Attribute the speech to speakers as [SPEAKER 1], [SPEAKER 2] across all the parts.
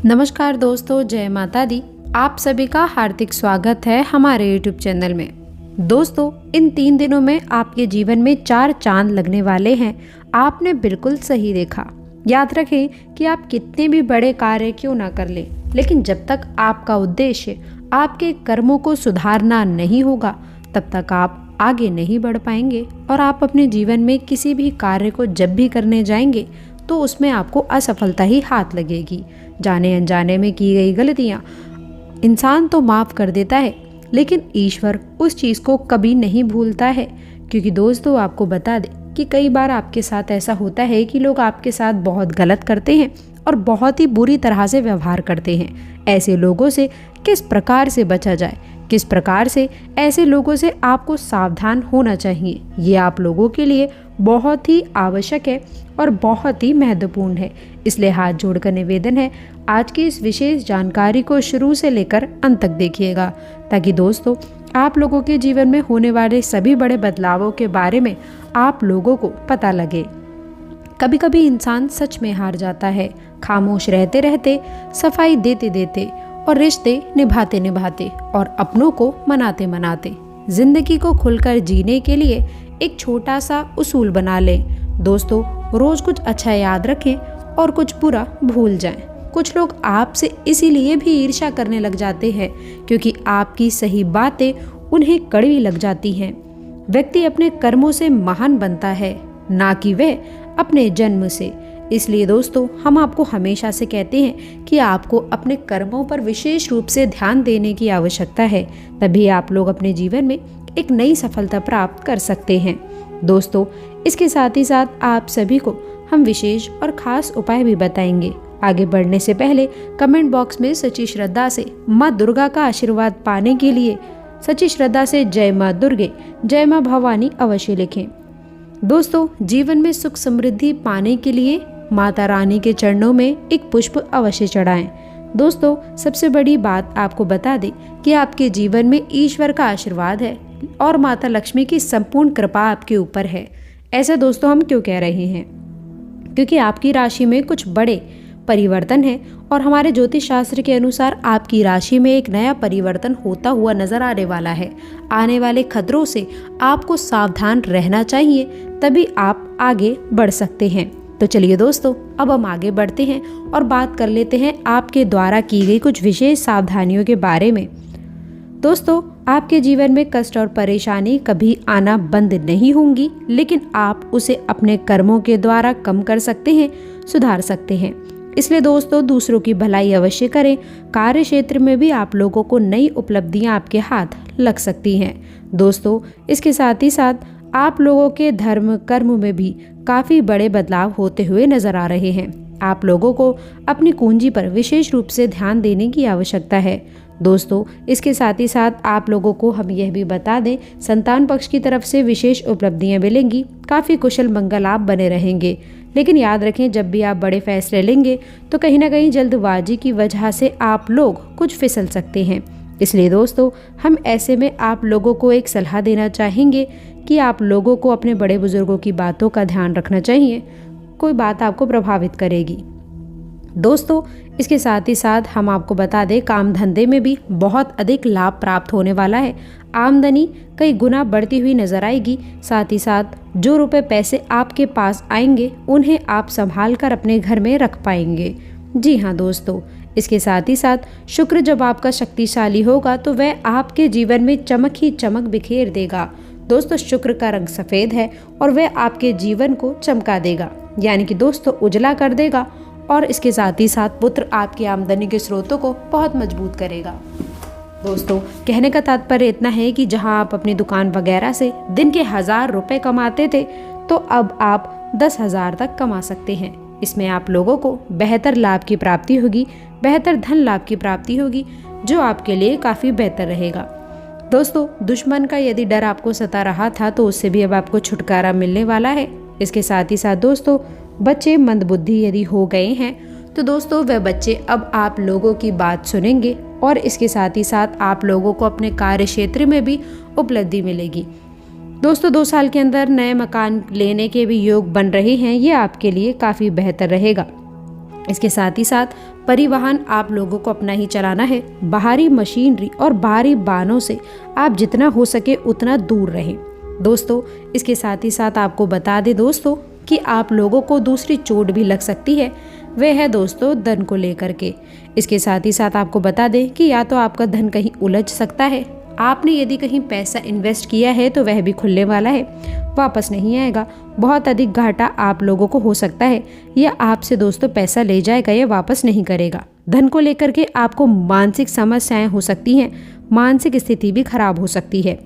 [SPEAKER 1] नमस्कार दोस्तों, जय माता दी। आप सभी का हार्दिक स्वागत है हमारे YouTube चैनल में। दोस्तों, इन 3 दिनों में आपके जीवन में 4 चांद लगने वाले हैं। आपने बिल्कुल सही देखा। याद रखें कि आप कितने भी बड़े कार्य क्यों ना कर लें, लेकिन जब तक आपका उद्देश्य आपके कर्मों को सुधारना नहीं होगा, तब तक आप आगे नहीं बढ़ पाएंगे और आप अपने जीवन में किसी भी कार्य को जब भी करने जाएंगे तो उसमें आपको असफलता ही हाथ लगेगी। जाने अनजाने में की गई गलतियां इंसान तो माफ़ कर देता है, लेकिन ईश्वर उस चीज़ को कभी नहीं भूलता है। क्योंकि दोस्तों, आपको बता दें कि कई बार आपके साथ ऐसा होता है कि लोग आपके साथ बहुत गलत करते हैं और बहुत ही बुरी तरह से व्यवहार करते हैं। ऐसे लोगों से किस प्रकार से बचा जाए, किस प्रकार से ऐसे लोगों से आपको सावधान होना चाहिए, ये आप लोगों के लिए बहुत ही आवश्यक है और बहुत ही महत्वपूर्ण है। इसलिए हाथ जोड़कर निवेदन है, आज की इस विशेष जानकारी को शुरू से लेकर अंत तक देखिएगा, ताकि दोस्तों आप लोगों के जीवन में होने वाले सभी बड़े बदलावों के बारे में आप लोगों को पता लगे। कभी कभी इंसान सच में हार जाता है, खामोश रहते रहते, सफाई देते देते और रिश्ते निभाते निभाते और अपनों को मनाते मनाते। जिंदगी को खुलकर जीने के लिए एक छोटा सा उसूल बना लें। दोस्तों, रोज कुछ अच्छा याद रखें और कुछ बुरा भूल जाएं। कुछ लोग आपसे इसीलिए भी ईर्ष्या करने लग जाते हैं क्योंकि आपकी सही बातें उन्हें कड़वी लग जाती हैं। व्यक्ति अपने कर्मों से महान बनता है, ना कि वह अपने जन्म से। इसलिए दोस्तों, हम आपको हमेशा से कहते हैं कि आपको अपने कर्मों पर विशेष रूप से ध्यान देने की आवश्यकता है, तभी आप लोग अपने जीवन में एक नई सफलता प्राप्त कर सकते हैं। दोस्तों, इसके साथ ही साथ आप सभी को हम विशेष और खास उपाय भी बताएंगे। आगे बढ़ने से पहले कमेंट बॉक्स में सच्ची श्रद्धा से माँ दुर्गा का आशीर्वाद पाने के लिए सच्ची श्रद्धा से जय माँ दुर्गे, जय माँ भवानी अवश्य लिखें। दोस्तों, जीवन में सुख समृद्धि पाने के लिए माता रानी के चरणों में एक पुष्प अवश्य चढ़ाएं। दोस्तों, सबसे बड़ी बात आपको बता दें कि आपके जीवन में ईश्वर का आशीर्वाद है और माता लक्ष्मी की संपूर्ण कृपा आपके ऊपर है। ऐसा दोस्तों हम क्यों कह रहे हैं? क्योंकि आपकी राशि में कुछ बड़े परिवर्तन है और हमारे ज्योतिष शास्त्र के अनुसार आपकी राशि में एक नया परिवर्तन होता हुआ नजर आने वाला है। आने वाले खतरों से आपको सावधान रहना चाहिए, तभी आप आगे बढ़ सकते हैं। तो चलिए दोस्तों, अब हम आगे बढ़ते हैं और बात कर लेते हैं आपके द्वारा की गई कुछ विशेष सावधानियों के बारे में। दोस्तों, आपके जीवन में कष्ट और परेशानी कभी आना बंद नहीं होंगी, लेकिन आप उसे अपने कर्मों के द्वारा कम कर सकते हैं, सुधार सकते हैं। इसलिए दोस्तों, दूसरों की भलाई अवश्य करें। कार्य क्षेत्र में भी आप लोगों को नई उपलब्धियां आपके हाथ लग सकती हैं। दोस्तों, इसके साथ ही साथ आप लोगों के धर्म कर्म में भी काफ़ी बड़े बदलाव होते हुए नजर आ रहे हैं। आप लोगों को अपनी कुंजी पर विशेष रूप से ध्यान देने की आवश्यकता है। दोस्तों, इसके साथ ही साथ आप लोगों को हम यह भी बता दें, संतान पक्ष की तरफ से विशेष उपलब्धियां मिलेंगी। काफ़ी कुशल मंगल आप बने रहेंगे, लेकिन याद रखें, जब भी आप बड़े फैसले लेंगे तो कहीं ना कहीं जल्दबाजी की वजह से आप लोग कुछ फिसल सकते हैं। इसलिए दोस्तों, हम ऐसे में आप लोगों को एक सलाह देना चाहेंगे कि आप लोगों को अपने बड़े बुजुर्गों की बातों का ध्यान रखना चाहिए। कोई बात आपको प्रभावित करेगी। दोस्तों, इसके साथ ही साथ हम आपको बता दें, काम धंधे में भी बहुत अधिक लाभ प्राप्त होने वाला है। आमदनी कई गुना बढ़ती हुई नजर आएगी। साथ ही साथ जो रुपए पैसे आपके पास आएंगे, उन्हें आप संभाल कर अपने घर में रख पाएंगे। जी हाँ दोस्तों, इसके साथ ही साथ शुक्र जब आपका शक्तिशाली होगा तो वह आपके जीवन में चमक ही चमक बिखेर देगा। दोस्तों, शुक्र का रंग सफ़ेद है और वह आपके जीवन को चमका देगा, यानी कि दोस्तों उजला कर देगा। और इसके साथ ही साथ पुत्र आपकी आमदनी के स्रोतों को बहुत मजबूत करेगा। दोस्तों, कहने का तात्पर्य इतना है कि जहां आप अपनी दुकान वगैरह से दिन के 1000 रुपए कमाते थे, तो अब आप 10,000 तक कमा सकते हैं। इसमें आप लोगों को बेहतर लाभ की प्राप्ति होगी, बेहतर धन लाभ की प्राप्ति होगी, जो आपके लिए काफ़ी बेहतर रहेगा। दोस्तों, दुश्मन का यदि डर आपको सता रहा था तो उससे भी अब आपको छुटकारा मिलने वाला है। इसके साथ ही साथ दोस्तों, बच्चे मंदबुद्धि यदि हो गए हैं तो दोस्तों वह बच्चे अब आप लोगों की बात सुनेंगे और इसके साथ ही साथ आप लोगों को अपने कार्य क्षेत्र में भी उपलब्धि मिलेगी। दोस्तों, 2 साल के अंदर नए मकान लेने के भी योग बन रहे हैं, ये आपके लिए काफ़ी बेहतर रहेगा। इसके साथ ही साथ परिवहन आप लोगों को अपना ही चलाना है। बाहरी मशीनरी और बाहरी वाहनों से आप जितना हो सके उतना दूर रहें। दोस्तों इसके साथ ही साथ आपको बता दें दोस्तों कि आप लोगों को दूसरी चोट भी लग सकती है, वह है दोस्तों धन को लेकर के। इसके साथ ही साथ आपको बता दें कि या तो आपका धन कहीं उलझ सकता है, आपने यदि कहीं पैसा इन्वेस्ट किया है तो वह भी खुलने वाला है, वापस नहीं आएगा। बहुत अधिक घाटा आप लोगों को हो सकता है, या आपसे दोस्तों पैसा ले जाएगा या वापस नहीं करेगा। धन को लेकर के आपको मानसिक समस्याएं हो सकती हैं, मानसिक स्थिति भी खराब हो सकती है।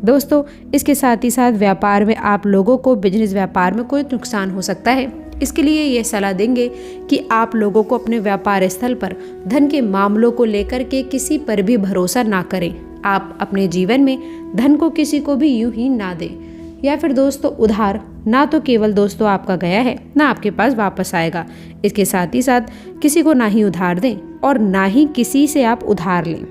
[SPEAKER 1] दोस्तों इसके साथ ही साथ व्यापार में आप लोगों को बिजनेस व्यापार में कोई नुकसान हो सकता है। इसके लिए ये सलाह देंगे कि आप लोगों को अपने व्यापार स्थल पर धन के मामलों को लेकर के किसी पर भी भरोसा ना करें। आप अपने जीवन में धन को किसी को भी यूं ही ना दें, या फिर दोस्तों उधार ना तो केवल दोस्तों आपका गया है ना आपके पास वापस आएगा। इसके साथ ही साथ किसी को ना ही उधार दें और ना ही किसी से आप उधार लें।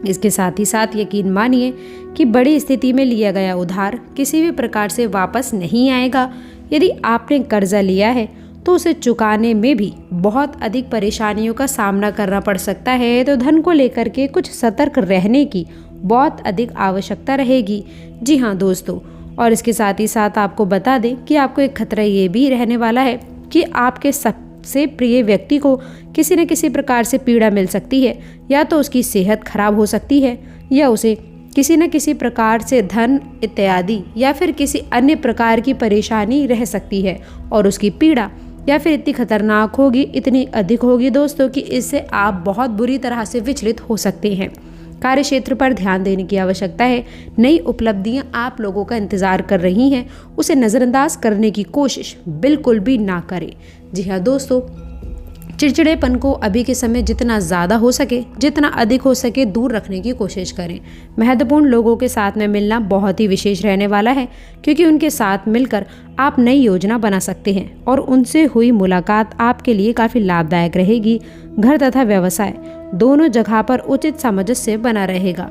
[SPEAKER 1] इसके साथ ही साथ यकीन मानिए कि बड़ी स्थिति में लिया गया उधार किसी भी प्रकार से वापस नहीं आएगा। यदि आपने कर्जा लिया है तो उसे चुकाने में भी बहुत अधिक परेशानियों का सामना करना पड़ सकता है। तो धन को लेकर के कुछ सतर्क रहने की बहुत अधिक आवश्यकता रहेगी। जी हाँ दोस्तों, और इसके साथ ही साथ आपको बता दें कि आपको एक खतरा ये भी रहने वाला है कि आपके सबसे प्रिय व्यक्ति को किसी न किसी प्रकार से पीड़ा मिल सकती है, या तो उसकी सेहत खराब हो सकती है, या उसे किसी न किसी प्रकार से धन इत्यादि या फिर किसी अन्य प्रकार की परेशानी रह सकती है, और उसकी पीड़ा या फिर इतनी खतरनाक होगी, इतनी अधिक होगी दोस्तों कि इससे आप बहुत बुरी तरह से विचलित हो सकते हैं। कार्य क्षेत्र पर ध्यान देने की आवश्यकता है। नई उपलब्धियां आप लोगों का इंतजार कर रही हैं, उसे नज़रअंदाज करने की कोशिश बिल्कुल भी ना करें। जी हाँ दोस्तों, चिड़चिड़ेपन को अभी के समय जितना ज़्यादा हो सके, जितना अधिक हो सके दूर रखने की कोशिश करें। महत्वपूर्ण लोगों के साथ में मिलना बहुत ही विशेष रहने वाला है, क्योंकि उनके साथ मिलकर आप नई योजना बना सकते हैं और उनसे हुई मुलाकात आपके लिए काफ़ी लाभदायक रहेगी। घर तथा व्यवसाय दोनों जगह पर उचित सामंजस्य बना रहेगा।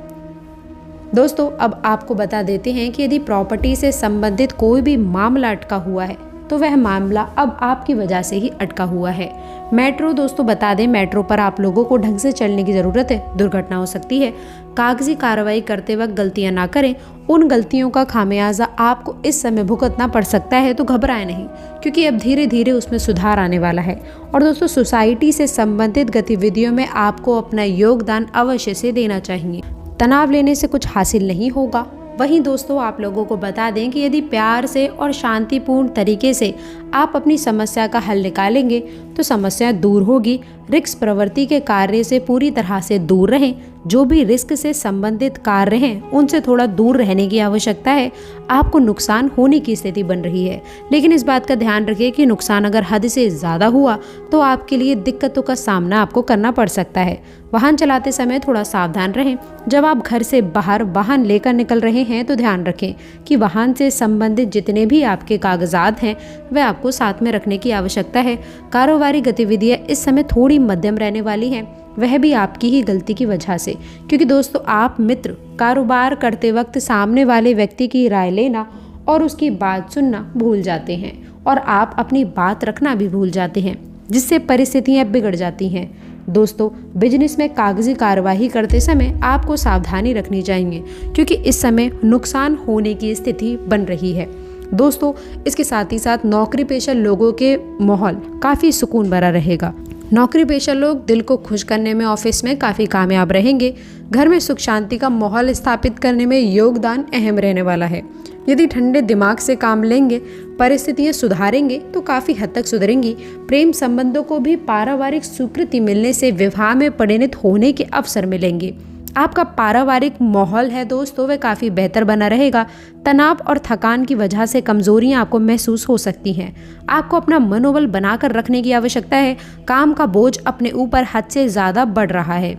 [SPEAKER 1] दोस्तों अब आपको बता देते हैं कि यदि प्रॉपर्टी से संबंधित कोई भी मामला अटका हुआ है तो वह मामला अब आपकी वजह से ही अटका हुआ है। मेट्रो दोस्तों बता दें, मेट्रो पर आप लोगों को ढंग से चलने की ज़रूरत है, दुर्घटना हो सकती है। कागजी कार्रवाई करते वक्त गलतियां ना करें, उन गलतियों का खामियाजा आपको इस समय भुगतना पड़ सकता है। तो घबराएं नहीं, क्योंकि अब धीरे धीरे उसमें सुधार आने वाला है। और दोस्तों सोसाइटी से संबंधित गतिविधियों में आपको अपना योगदान अवश्य से देना चाहिए। तनाव लेने से कुछ हासिल नहीं होगा। वहीं दोस्तों आप लोगों को बता दें कि यदि प्यार से और शांतिपूर्ण तरीके से आप अपनी समस्या का हल निकालेंगे तो समस्या दूर होगी। रिस्क प्रवृत्ति के कार्य से पूरी तरह से दूर रहें। जो भी रिस्क से संबंधित कार्य हैं उनसे थोड़ा दूर रहने की आवश्यकता है। आपको नुकसान होने की स्थिति बन रही है, लेकिन इस बात का ध्यान रखिए कि नुकसान अगर हद से ज़्यादा हुआ तो आपके लिए दिक्कतों का सामना आपको करना पड़ सकता है। वाहन चलाते समय थोड़ा सावधान रहें। जब आप घर से बाहर वाहन लेकर निकल रहे हैं तो ध्यान रखें कि वाहन से संबंधित जितने भी आपके कागजात हैं वह आपको साथ में रखने की आवश्यकता है। कारोबारी गतिविधियां इस समय थोड़ी मध्यम रहने वाली हैं, वह भी आपकी ही गलती की वजह से, क्योंकि दोस्तों आप मित्र कारोबार करते वक्त सामने वाले व्यक्ति की राय लेना और उसकी बात सुनना भूल जाते हैं, और आप अपनी बात रखना भी भूल जाते हैं, जिससे परिस्थितियां बिगड़ जाती हैं। दोस्तों बिजनेस में कागजी कार्यवाही करते समय आपको सावधानी रखनी चाहिए, क्योंकि इस समय नुकसान होने की स्थिति बन रही है। दोस्तों इसके साथ ही साथ नौकरी पेशा लोगों के माहौल काफ़ी सुकून भरा रहेगा। नौकरी पेशा लोग दिल को खुश करने में ऑफिस में काफ़ी कामयाब रहेंगे। घर में सुख शांति का माहौल स्थापित करने में योगदान अहम रहने वाला है। यदि ठंडे दिमाग से काम लेंगे, परिस्थितियां सुधारेंगे तो काफ़ी हद तक सुधरेंगी। प्रेम संबंधों को भी पारिवारिक स्वीकृति मिलने से विवाह में परिणत होने के अवसर मिलेंगे। आपका पारिवारिक माहौल है दोस्तों वह काफ़ी बेहतर बना रहेगा। तनाव और थकान की वजह से कमजोरियां आपको महसूस हो सकती हैं। आपको अपना मनोबल बनाकर रखने की आवश्यकता है। काम का बोझ अपने ऊपर हद से ज़्यादा बढ़ रहा है।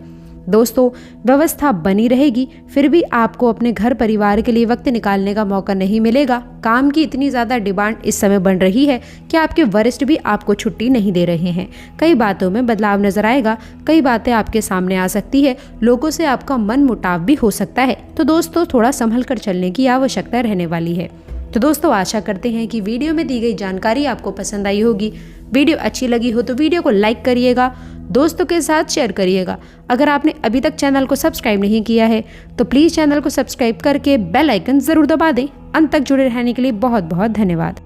[SPEAKER 1] दोस्तों व्यवस्था बनी रहेगी, फिर भी आपको अपने घर परिवार के लिए वक्त निकालने का मौका नहीं मिलेगा। काम की इतनी ज़्यादा डिमांड इस समय बन रही है कि आपके वरिष्ठ भी आपको छुट्टी नहीं दे रहे हैं। कई बातों में बदलाव नजर आएगा, कई बातें आपके सामने आ सकती है, लोगों से आपका मन मुटाव भी हो सकता है। तो दोस्तों थोड़ा संभल कर चलने की आवश्यकता रहने वाली है। तो दोस्तों आशा करते हैं कि वीडियो में दी गई जानकारी आपको पसंद आई होगी। वीडियो अच्छी लगी हो तो वीडियो को लाइक करिएगा, दोस्तों के साथ शेयर करिएगा। अगर आपने अभी तक चैनल को सब्सक्राइब नहीं किया है तो प्लीज़ चैनल को सब्सक्राइब करके बेल आइकन ज़रूर दबा दें। अंत तक जुड़े रहने के लिए बहुत बहुत धन्यवाद।